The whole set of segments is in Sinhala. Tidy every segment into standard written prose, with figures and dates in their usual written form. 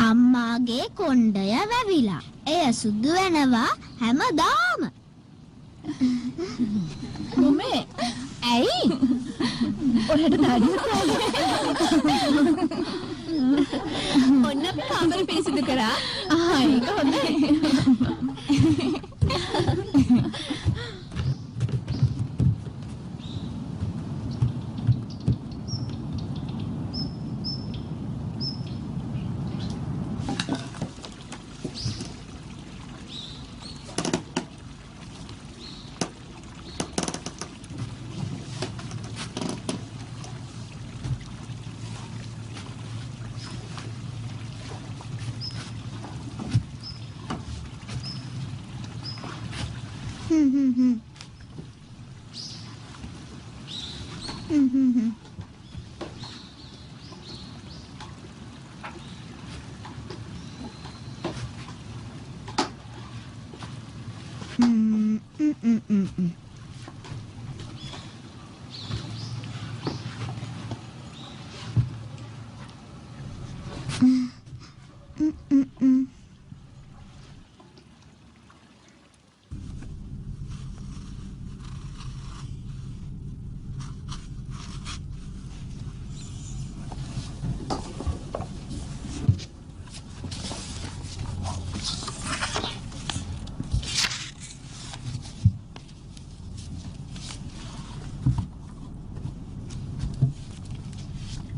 අම්මාගේ කොණ්ඩය වැවිලා. එය සුදු වෙනවා හැමදාම. මොමේ ඇයි? ඔහෙට දාඩියක් ඔන්න අපි කාමර පිරිසිදු කරා. ඒක හොඳයි.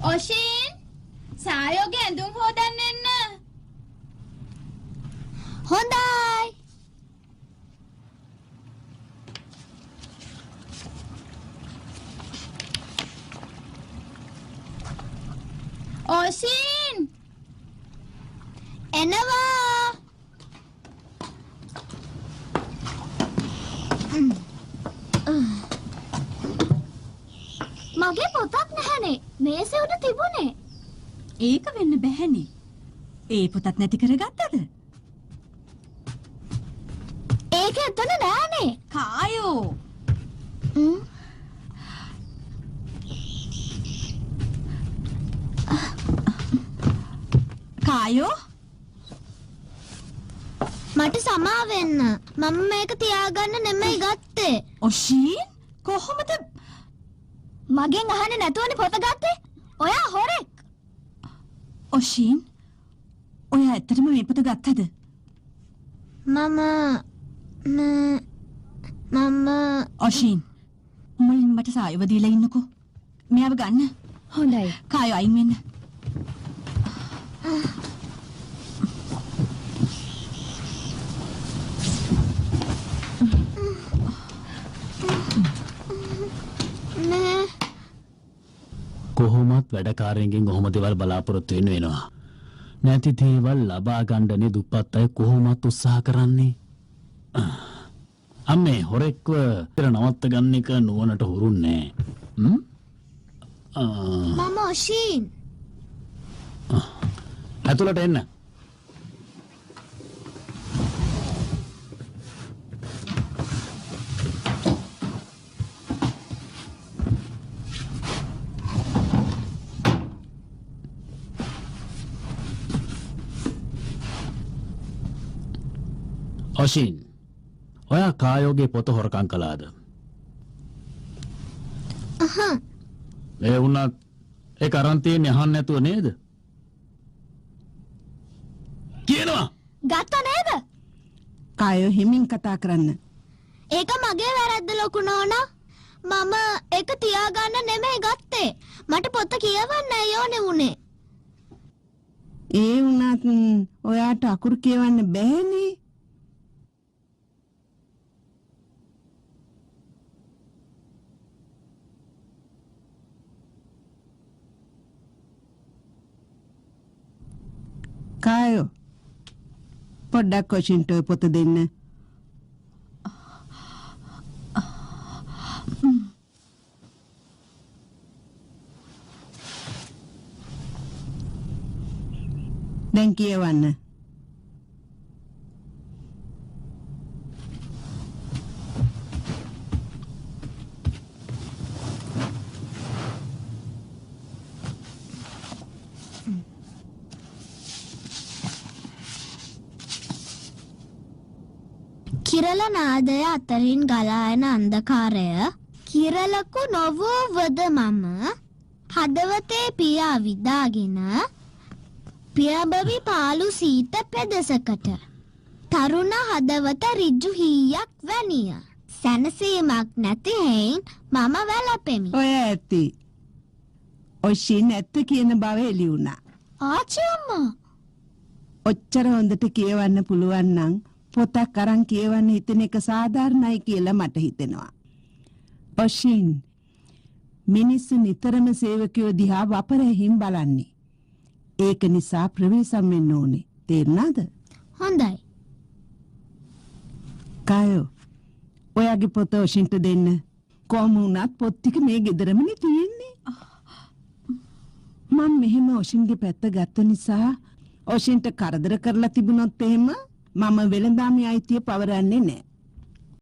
ඔෂින් සායෝගේ ඇඳුම් හොදන්න එන්න. හොඳයි. ඔෂින් එනවා. මගේ පොතක් නැහැනේ. මේසෙ උඩ තිබුණේ. ඒක වෙන්න බැහැනේ. ඒ පොතත් නැති කරගත්තද? ඒක එතන නෑනේ. කායෝ. කායෝ මට සමා වෙන්න. මම මේක තියාගන්න නෙමෙයි ගත්තේ. ඔෂීන් කොහොමද මගෙන් අහන්නේ නැතුවනේ පොත ගත්තේ. ඔයා හොරෙක්. ඔෂීන් ඔයා ඇත්තටම මේ පොත ගත්තද? මම ඔෂීන් මුලින් මට සායව දීලා ඉන්නකෝ. මෙයාව ගන්න. හොඳයි. කායෝ අයින් වෙන්න. කොහොමත් වැඩකාරයෙන්ගෙන් කොහොම දේවල් බලාපොරොත්තු වෙනවා. නැති දේවල් ලබා ගන්නනේ දුප්පත් අය කොහොමත් උත්සාහ කරන්නේ. අම්මේ හොරෙක්ව පෙර නවත්ත ගන්න එක නුවණට හුරුන්නේ මම ඔෂීන්. ඇතුළට එන්න. ඔෂීන් ඔයා කායෝගේ පොත හොරකම් කළාද? ඒ වුණත් ඒක අරන් තියෙන්නේ අහන්න නැතුව නේද? කියනවා. ගත්තා නේද? කායෝ හිමින් කතා කරන්න. ඒක මගේ වැරද්ද ලොකු නෝනා. මම ඒක තියාගන්න නෙමෙයි ගත්තේ. මට පොත කියවන්න ඕනේ වුණේ. ඒ වුණත් ඔයාට අකුරු කියවන්න බෑනේ. කායෝ පොඩ්ඩක් ඔෂින්ට පොත දෙන්න. දැන් කියවන්න. කිරල නාදය අතරින් ගලා එන අන්ධකාරය කිරලකු නොවූවද මම හදවතේ පියා විදාගෙන පියබවි පාලු සීත පෙදසකට තරුණ හදවත රිජ්ජු හීයක් වැනිය සැනසීමක් නැති හේයින් මම වැළපෙමි. ඔය ඇති. ඔෂින් ඇත්ත කියන බව එළි වුණා. ආච්චි අම්මා ඔච්චර හොඳට කියවන්න පුළුවන් නම් පොතක් අරන් කියවන්න හිතන එක සාධාරණයි කියලා මට හිතෙනවා. ඔෂින් මිනිස්සු නිතරම සේවකයෝ දිහා වපරැහින් බලන්නේ. ඒක නිසා ප්‍රවේශම් වෙන්න ඕනේ. තේරුණාද? හොඳයි. කායෝ ඔයාගේ පොත ඔෂින්ට දෙන්න. කොහොම වුණත් පොත් ටික මේ ගෙදරමනේ තියෙන්නේ. මම මෙහෙම ඔෂින්ගේ පැත්ත ගත්ත නිසා ඔෂින්ට කරදර කරලා තිබුණොත් එහෙම මම වෙළඳාමේ අයිතිය පවරන්නේ නැහැ.